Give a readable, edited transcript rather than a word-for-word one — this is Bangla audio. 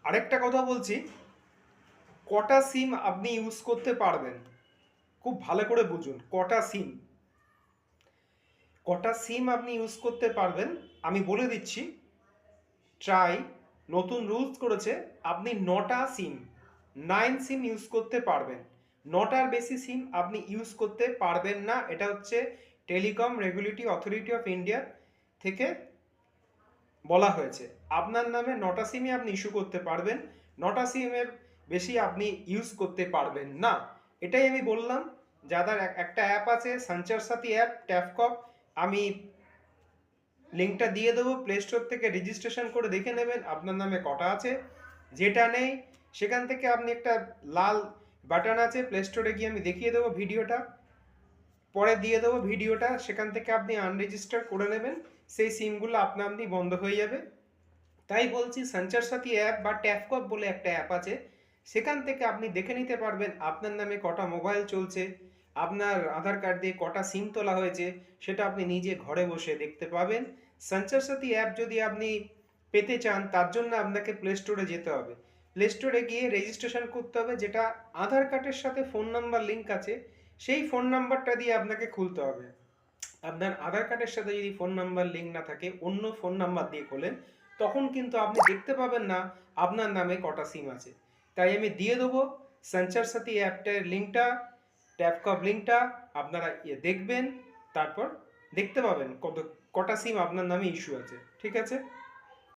আরেকটা কথা বলছি, কটা সিম আপনি ইউজ করতে পারবেন, খুব ভালো করে বুঝুন। কটা সিম আপনি ইউজ করতে পারবেন আমি বলে দিচ্ছি। ট্রাই নতুন রুলস করেছে, আপনি 9টা সিম, 9 সিম ইউজ করতে পারবেন। 9টার বেশি সিম আপনি ইউজ করতে পারবেন না। এটা হচ্ছে telecom regulatory authority of India থেকে বলা হয়েছে। আপনার নামে 9টা সিমই আপনি ইস্যু করতে পারবেন, 9টা সিমের বেশি আপনি ইউজ করতে পারবেন না। এটাই আমি বললাম। যাদের একটা অ্যাপ আছে সঞ্চার সাথী অ্যাপ, ট্যাফকপ, আমি লিঙ্কটা দিয়ে দেবো, প্লে স্টোর থেকে রেজিস্ট্রেশন করে দেখে নেবেন আপনার নামে কটা আছে। যেটা নেই সেখান থেকে আপনি একটা লাল বাটন আছে, প্লে স্টোরে গিয়ে আমি দেখিয়ে দেবো ভিডিওটা, পরে দিয়ে দেবো ভিডিওটা, সেখান থেকে আপনি আনরেজিস্টার করে নেবেন। সেই সিমগুলো আপনা আপনি বন্ধ হয়ে যাবে। তাই বলছি, সঞ্চার সাথী অ্যাপ বা ট্যাফকপ বলে একটা অ্যাপ আছে, সেখান থেকে আপনি দেখে নিতে পারবেন আপনার নামে কটা মোবাইল চলছে, আপনার আধার কার্ড দিয়ে কটা সিম তোলা হয়েছে, সেটা আপনি নিজে ঘরে বসে দেখতে পাবেন। সঞ্চার সাথী অ্যাপ যদি আপনি পেতে চান, তার জন্য আপনাকে প্লে স্টোরে যেতে হবে। প্লে স্টোরে গিয়ে রেজিস্ট্রেশন করতে হবে, যেটা আধার কার্ডের সাথে ফোন নাম্বার লিঙ্ক আছে, সেই ফোন নাম্বারটা দিয়ে আপনাকে খুলতে হবে। আপনার আধার কার্ডের সাথে যদি ফোন নাম্বার লিঙ্ক না থাকে, অন্য ফোন নাম্বার দিয়ে খোলেন, তখন কিন্তু আপনি দেখতে পাবেন না আপনার নামে কটা সিম আছে। তাই আমি দিয়ে দেবো সঞ্চার সাথী অ্যাপটার লিঙ্কটা, ট্যাপকপ লিঙ্কটা, আপনারা দেখবেন, তারপর দেখতে পাবেন কটা সিম আপনার নামে ইস্যু আছে। ঠিক আছে?